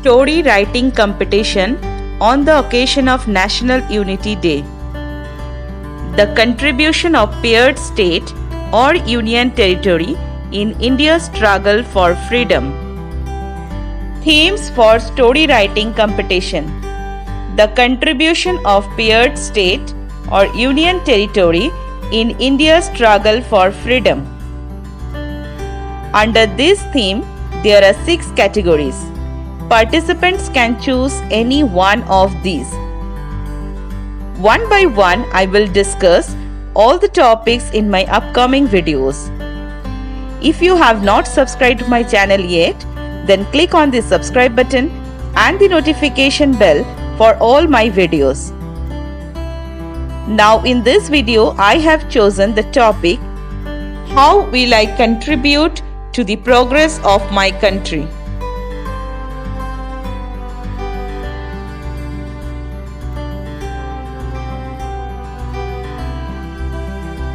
story writing competition on the occasion of National Unity Day. The contribution of paired state or union territory in India's struggle for freedom. Themes for story writing competition. The contribution of paired state or union territory in India's struggle for freedom. Under this theme, there are 6 categories. Participants can choose any one of these. One by one, I will discuss all the topics in my upcoming videos. If you have not subscribed to my channel yet, then click on the subscribe button and the notification bell for all my videos. Now in this video, I have chosen the topic, how will I contribute to the progress of my country?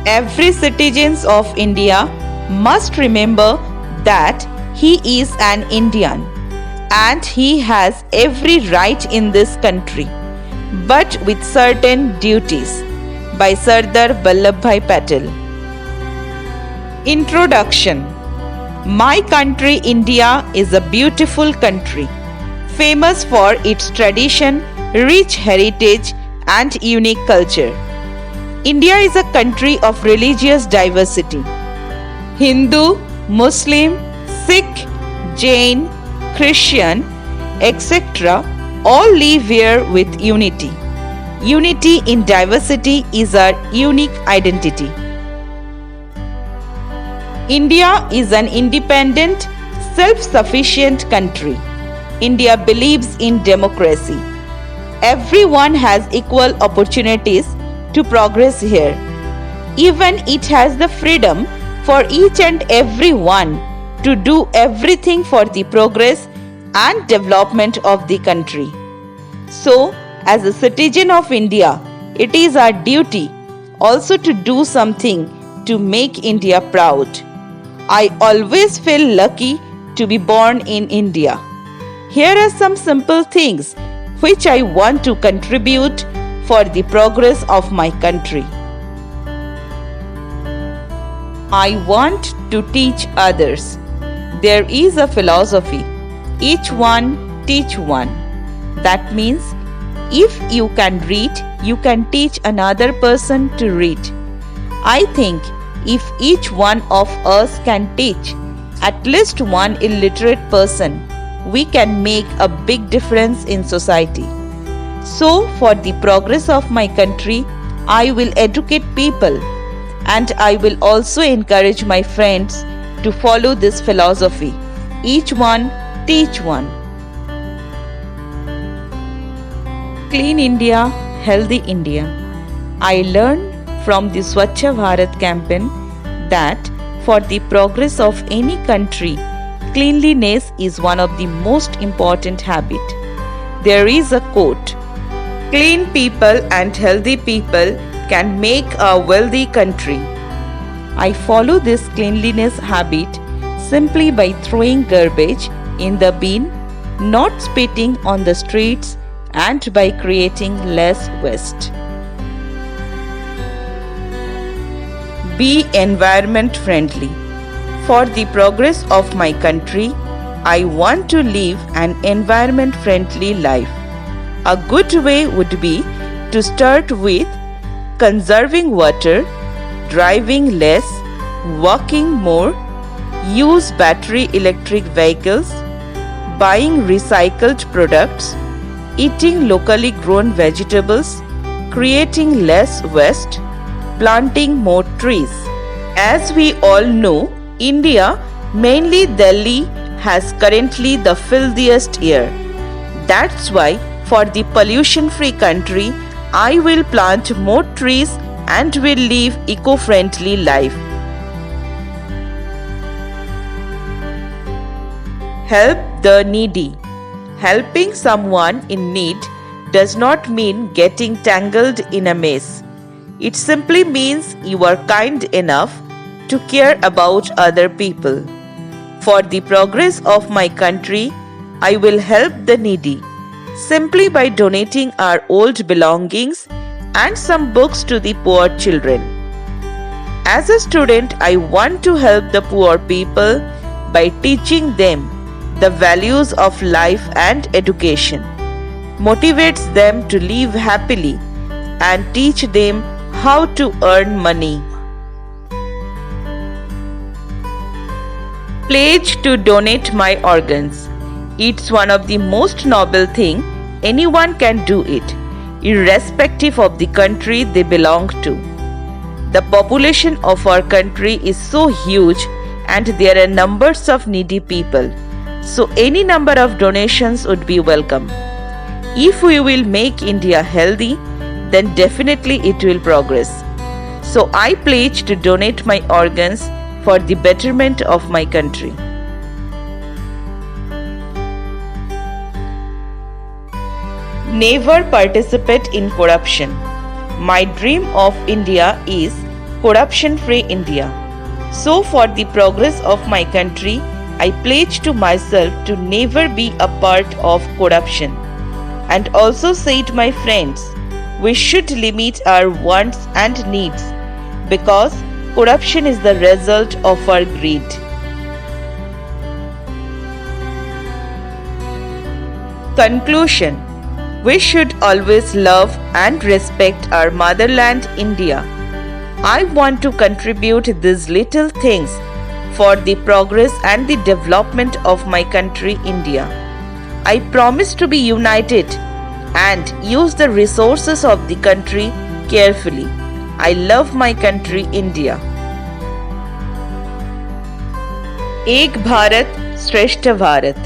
Every citizen of India must remember that he is an Indian and he has every right in this country, but with certain duties. By Sardar Vallabhbhai Patel. Introduction. My country India is a beautiful country, famous for its tradition, rich heritage and unique culture. India is a country of religious diversity. Hindu, Muslim, Sikh, Jain, Christian, etc. all live here with unity. Unity in diversity is our unique identity. India is an independent, self-sufficient country. India believes in democracy. Everyone has equal opportunities to progress here. Even it has the freedom for each and every one to do everything for the progress and development of the country. So, as a citizen of India, it is our duty also to do something to make India proud. I always feel lucky to be born in India. Here are some simple things which I want to contribute for the progress of my country. I want to teach others. There is a philosophy, each one teach one. That means if you can read, you can teach another person to read. I think if each one of us can teach at least one illiterate person, we can make a big difference in society. So, for the progress of my country, I will educate people and I will also encourage my friends to follow this philosophy. Each one teach one. Clean India, Healthy India. I learned from the Swachh Bharat campaign that for the progress of any country, cleanliness is one of the most important habits. There is a quote, "Clean people and healthy people can make a wealthy country." I follow this cleanliness habit simply by throwing garbage in the bin, not spitting on the streets, and by creating less waste. Be environment friendly. For the progress of my country, I want to live an environment friendly life. A good way would be to start with conserving water, driving less, walking more, use battery electric vehicles, buying recycled products, eating locally grown vegetables, creating less waste, planting more trees. As we all know, India, mainly Delhi, has currently the filthiest air. That's why for the pollution-free country, I will plant more trees and will live eco-friendly life. Help the needy. Helping someone in need does not mean getting tangled in a mess. It simply means you are kind enough to care about other people. For the progress of my country, I will help the needy simply by donating our old belongings and some books to the poor children. As a student, I want to help the poor people by teaching them the values of life and education, motivates them to live happily, and teach them how to earn money. Pledge to donate my organs. It's one of the most noble thing anyone can do it, irrespective of the country they belong to. The population of our country is so huge and there are numbers of needy people. So any number of donations would be welcome. If we will make India healthy, then definitely it will progress. So I pledge to donate my organs for the betterment of my country. Never participate in corruption. My dream of India is corruption-free India. So for the progress of my country, I pledge to myself to never be a part of corruption. And also say to my friends, we should limit our wants and needs because corruption is the result of our greed. Conclusion. We should always love and respect our motherland India. I want to contribute these little things for the progress and the development of my country India. I promise to be united and use the resources of the country carefully. I love my country India. Ek Bharat, Shrestha Bharat.